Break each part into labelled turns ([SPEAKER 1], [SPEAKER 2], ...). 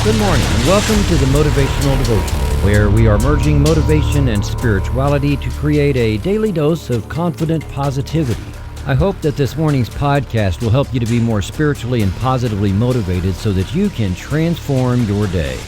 [SPEAKER 1] Good morning and welcome to the Motivational Devotional, where we are merging motivation and spirituality to create a daily dose of confident positivity. I hope that this morning's podcast will help you to be more spiritually and positively motivated so that you can transform your day.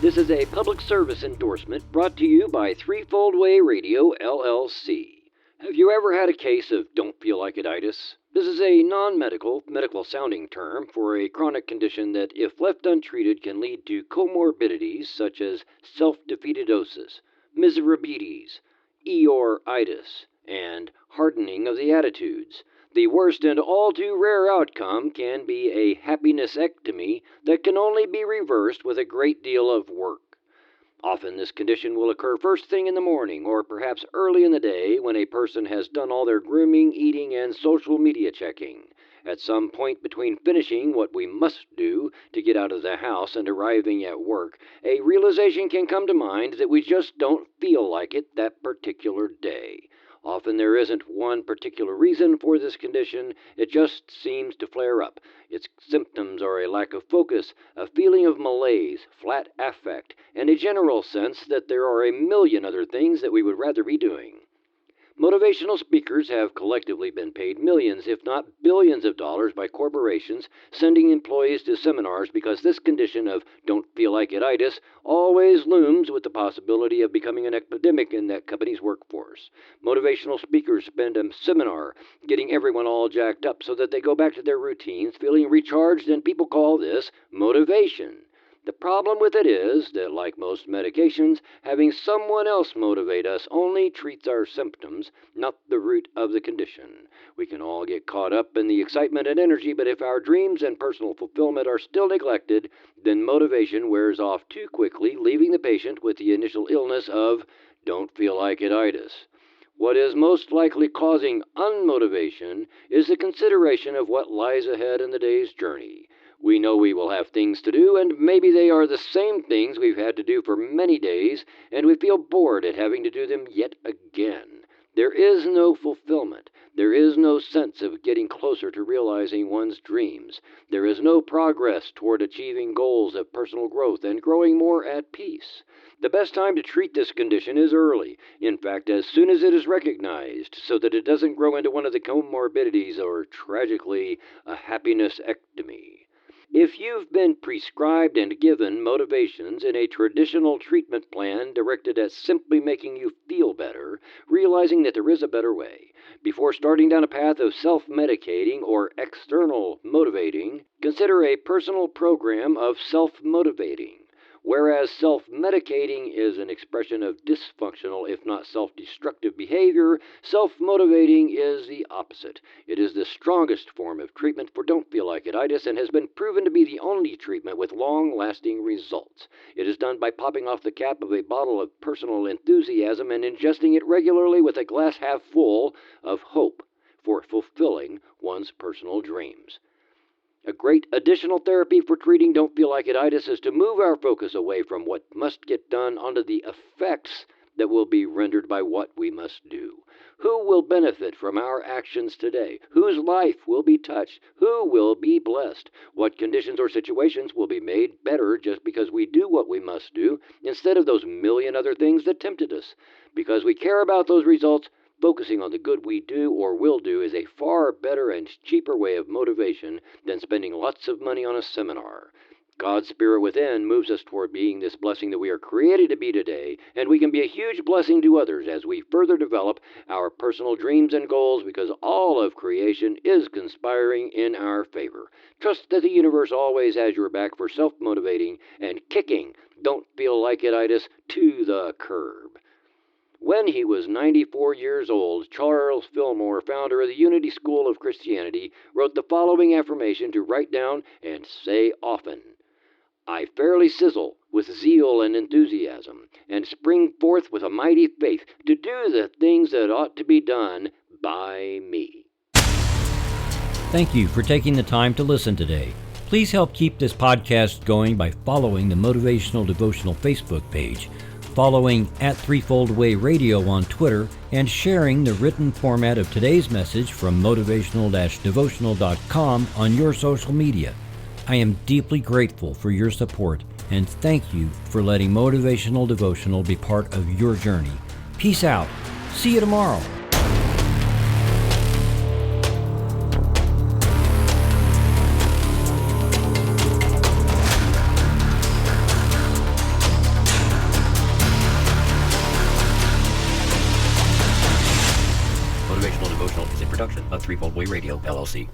[SPEAKER 1] This is a public service endorsement brought to you by Threefold Way Radio, LLC. Have you ever had a case of don't feel like it-itis? This is a non-medical, medical-sounding term for a chronic condition that, if left untreated, can lead to comorbidities such as self-defeatosis, miserabilities, Eeyore-itis, and hardening of the attitudes. The worst and all too rare outcome can be a happinessectomy that can only be reversed with a great deal of work. Often this condition will occur first thing in the morning or perhaps early in the day when a person has done all their grooming, eating, and social media checking. At some point between finishing what we must do to get out of the house and arriving at work, a realization can come to mind that we just don't feel like it that particular day. Often there isn't one particular reason for this condition, it just seems to flare up. Its symptoms are a lack of focus, a feeling of malaise, flat affect, and a general sense that there are a million other things that we would rather be doing. Motivational speakers have collectively been paid millions, if not billions of dollars by corporations sending employees to seminars because this condition of don't feel like it-itis always looms with the possibility of becoming an epidemic in that company's workforce. Motivational speakers spend a seminar getting everyone all jacked up so that they go back to their routines feeling recharged, and people call this motivation. The problem with it is that, like most medications, having someone else motivate us only treats our symptoms, not the root of the condition. We can all get caught up in the excitement and energy, but if our dreams and personal fulfillment are still neglected, then motivation wears off too quickly, leaving the patient with the initial illness of don't feel like it-itis. What is most likely causing unmotivation is the consideration of what lies ahead in the day's journey. We know we will have things to do, and maybe they are the same things we've had to do for many days, and we feel bored at having to do them yet again. There is no fulfillment. There is no sense of getting closer to realizing one's dreams. There is no progress toward achieving goals of personal growth and growing more at peace. The best time to treat this condition is early. In fact, as soon as it is recognized, so that it doesn't grow into one of the comorbidities or, tragically, a happinessectomy. If you've been prescribed and given motivations in a traditional treatment plan directed at simply making you feel better, realizing that there is a better way, before starting down a path of self-medicating or external motivating, consider a personal program of self-motivating. Whereas self-medicating is an expression of dysfunctional, if not self-destructive behavior, self-motivating is the opposite. It is the strongest form of treatment for don't feel like it-itis and has been proven to be the only treatment with long-lasting results. It is done by popping off the cap of a bottle of personal enthusiasm and ingesting it regularly with a glass half full of hope for fulfilling one's personal dreams. A great additional therapy for treating don't feel like it-itis is to move our focus away from what must get done onto the effects that will be rendered by what we must do. Who will benefit from our actions today? Whose life will be touched? Who will be blessed? What conditions or situations will be made better just because we do what we must do instead of those million other things that tempted us? Because we care about those results, focusing on the good we do or will do is a far better and cheaper way of motivation than spending lots of money on a seminar. God's Spirit within moves us toward being this blessing that we are created to be today, and we can be a huge blessing to others as we further develop our personal dreams and goals, because all of creation is conspiring in our favor. Trust that the universe always has your back for self-motivating and kicking don't feel like it-itis to the curb. When he was 94 years old, Charles Fillmore, founder of the Unity School of Christianity, wrote the following affirmation to write down and say often. I fairly sizzle with zeal and enthusiasm, and spring forth with a mighty faith to do the things that ought to be done by me. Thank you for taking the time to listen today. Please help keep this podcast going by following the Motivational Devotional Facebook page, following at Threefold Way Radio on Twitter, and sharing the written format of today's message from motivational-devotional.com on your social media. I am deeply grateful for your support. and thank you for letting Motivational Devotional be part of your journey. Peace out. See you tomorrow.
[SPEAKER 2] Motivational Devotional is a production of Threefold Way Radio, LLC.